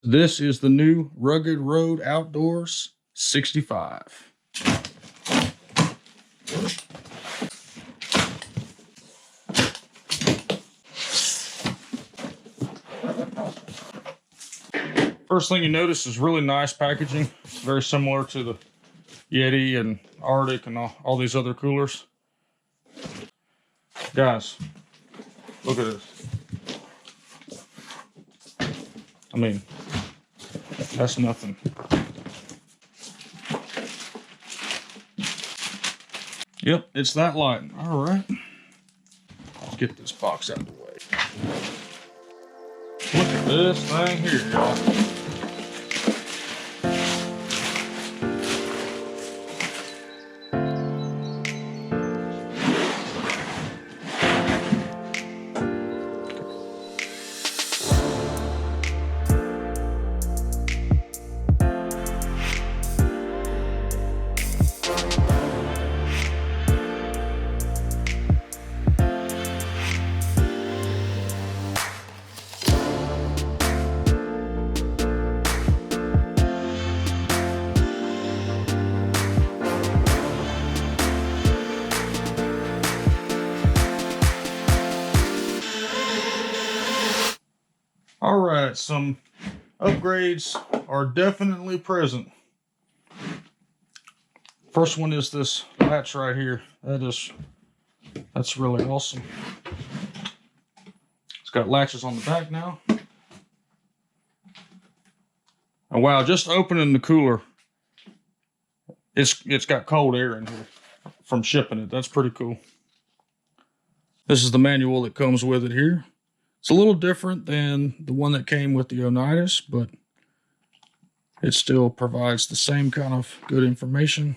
This is the new Rugged Road Outdoors 65. First thing you notice is really nice packaging. It's very similar to the Yeti and Arctic and all these other coolers. Guys, look at this. I mean, that's nothing. Yep, it's that light. All right. Let's get this box out of the way. Look at this thing here, y'all. All right, some upgrades are definitely present. First one is this latch right here. That's really awesome. It's got latches on the back now. And wow, just opening the cooler, it's got cold air in here from shipping it. That's pretty cool. This is the manual that comes with it here. It's a little different than the one that came with the Onitis, but it still provides the same kind of good information.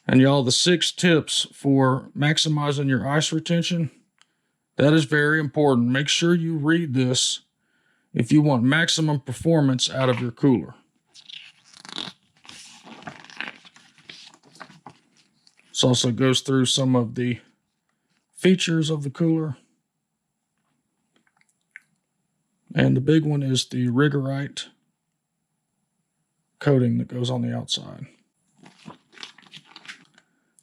And y'all, the 6 tips for maximizing your ice retention, that is very important. Make sure you read this if you want maximum performance out of your cooler. This also goes through some of the features of the cooler. And the big one is the rigorite coating that goes on the outside.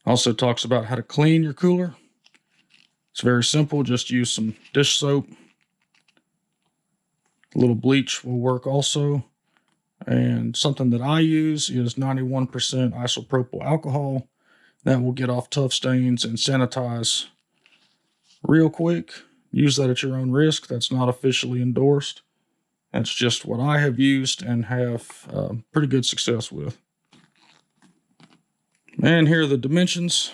Also talks about how to clean your cooler. It's very simple. Just use some dish soap. A little bleach will work also. And something that I use is 91% isopropyl alcohol. That will get off tough stains and sanitize real quick. Use that at your own risk. That's not officially endorsed. That's just what I have used and have pretty good success with. And here are the dimensions.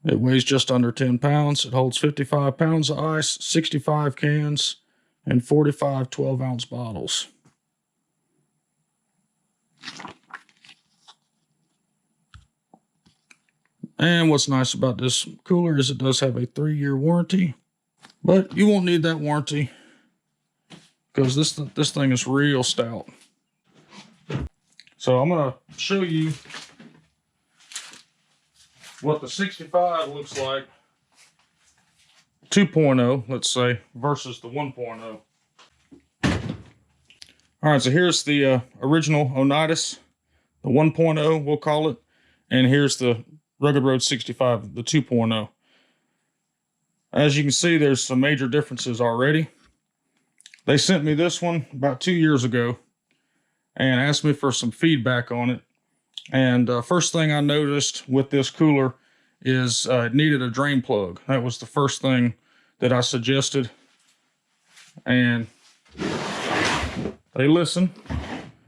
It weighs just under 10 pounds. It holds 55 pounds of ice, 65 cans, and 45 12-ounce bottles. And what's nice about this cooler is it does have a 3-year warranty, but you won't need that warranty because this thing is real stout. So I'm going to show you what the 65 looks like 2.0, let's say, versus the 1.0. All right, so here's the original Onitis, the 1.0 we'll call it, and here's the Rugged Road 65, the 2.0. As you can see, there's some major differences already. They sent me this one about 2 years ago and asked me for some feedback on it. And first thing I noticed with this cooler is it needed a drain plug. That was the first thing that I suggested. And they listened,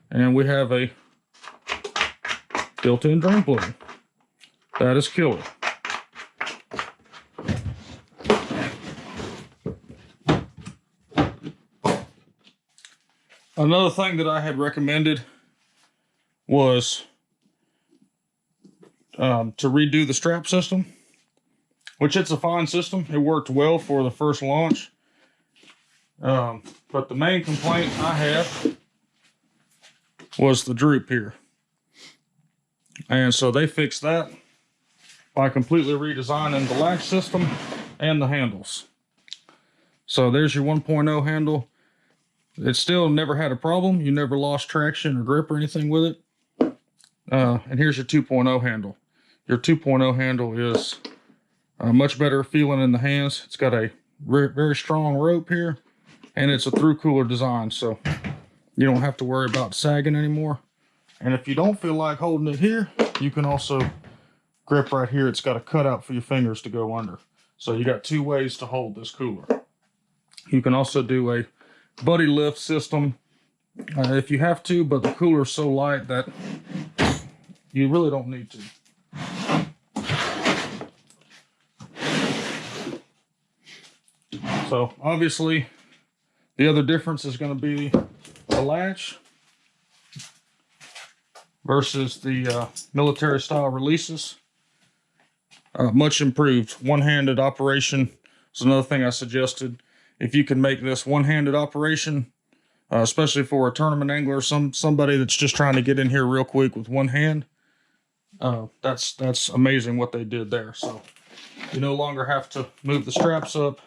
and we have a built-in drain plug. That is killer. Another thing that I had recommended was to redo the strap system, which it's a fine system. It worked well for the first launch. But the main complaint I had was the droop here. And so they fixed that by completely redesigning the latch system and the handles. So there's your 1.0 handle. It still never had a problem. You never lost traction or grip or anything with it. And here's your 2.0 handle. Your 2.0 handle is much better feeling in the hands. It's got a very strong rope here, and it's a through cooler design, so you don't have to worry about sagging anymore. And if you don't feel like holding it here, you can also grip right here. It's got a cutout for your fingers to go under. So you got two ways to hold this cooler. You can also do a buddy lift system if you have to, but the cooler is so light that you really don't need to. So obviously the other difference is going to be the latch versus the military style releases. Much improved. One-handed operation is another thing I suggested. If you can make this one-handed operation, especially for a tournament angler, somebody that's just trying to get in here real quick with one hand, that's amazing what they did there. So you no longer have to move the straps up,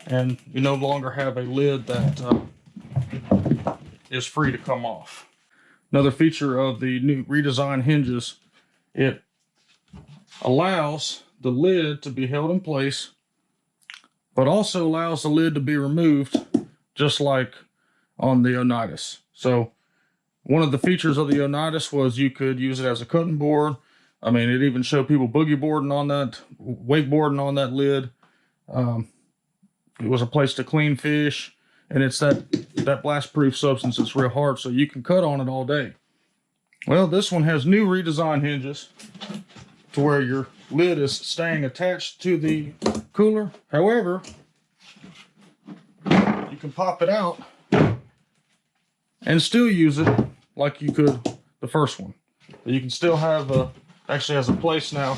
and you no longer have a lid that is free to come off. Another feature of the new redesigned hinges, it allows the lid to be held in place, but also allows the lid to be removed, just like on the Onitis. So one of the features of the Onitis was you could use it as a cutting board. I mean, it even showed people boogie boarding on that, wakeboarding on that lid. It was a place to clean fish, and it's that blast-proof substance that's real hard, so you can cut on it all day. Well, this one has new redesigned hinges to where your lid is staying attached to the cooler. However, you can pop it out and still use it like you could the first one. You can still have actually has a place now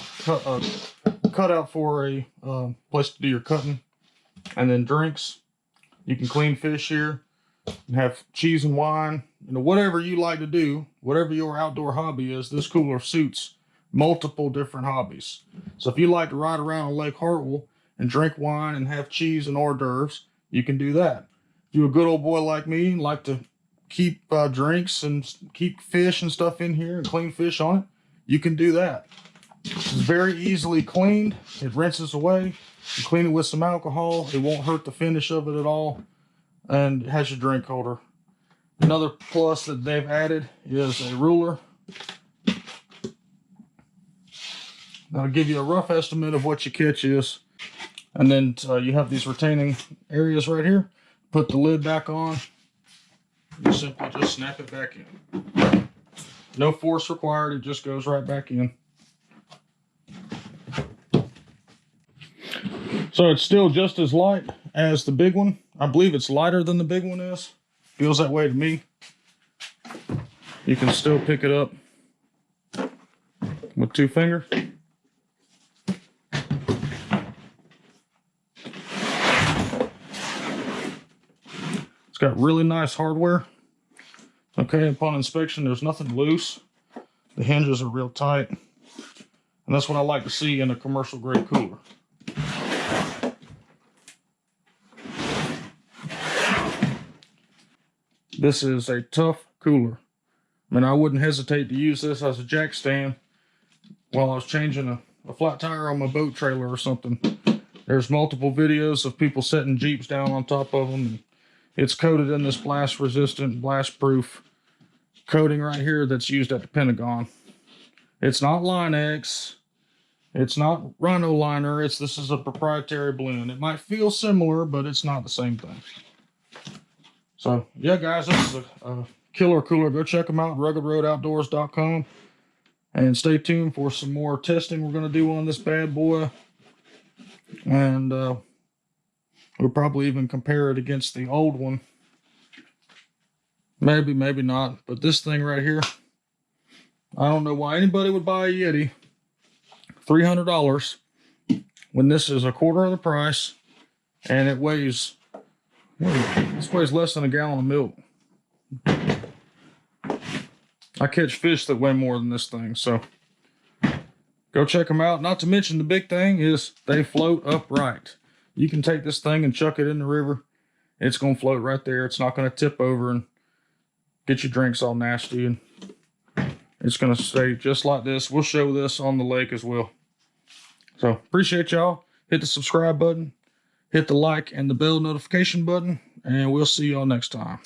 cut out for a place to do your cutting, and then drinks. You can clean fish here and have cheese and wine, whatever you like to do, whatever your outdoor hobby is. This cooler suits multiple different hobbies. So if you like to ride around on Lake Hartwell and drink wine and have cheese and hors d'oeuvres, you can do that. If you're a good old boy like me and like to keep drinks and keep fish and stuff in here and clean fish on it, you can do that. It's very easily cleaned. It rinses away. You clean it with some alcohol. It won't hurt the finish of it at all. And it has your drink holder. Another plus that they've added is a ruler. That'll give you a rough estimate of what your catch is. And then you have these retaining areas right here. Put the lid back on. You simply just snap it back in. No force required. It just goes right back in. So it's still just as light as the big one. I believe it's lighter than the big one is. Feels that way to me. You can still pick it up with 2 fingers. It's got really nice hardware. Okay, upon inspection, there's nothing loose. The hinges are real tight. And that's what I like to see in a commercial grade cooler. This is a tough cooler. I mean, I wouldn't hesitate to use this as a jack stand while I was changing a flat tire on my boat trailer or something. There's multiple videos of people setting Jeeps down on top of them. And it's coated in this blast resistant, blast proof coating right here that's used at the Pentagon. It's not Line-X. It's not Rhino Liner. This is a proprietary blend. It might feel similar, but it's not the same thing. So, yeah, guys, this is a killer cooler. Go check them out, ruggedroadoutdoors.com. And stay tuned for some more testing we're going to do on this bad boy. And we'll probably even compare it against the old one. Maybe, maybe not. But this thing right here, I don't know why anybody would buy a Yeti. $300 when this is a quarter of the price, and it weighs... This weighs less than a gallon of milk. I catch fish that weigh more than this thing, so go check them out. Not to mention the big thing is they float upright. You can take this thing and chuck it in the river, It's going to float right there. It's not going to tip over and get your drinks all nasty. And it's going to stay just like this. We'll show this on the lake as well. So appreciate y'all. Hit the subscribe button, hit the like and the bell notification button, and we'll see y'all next time.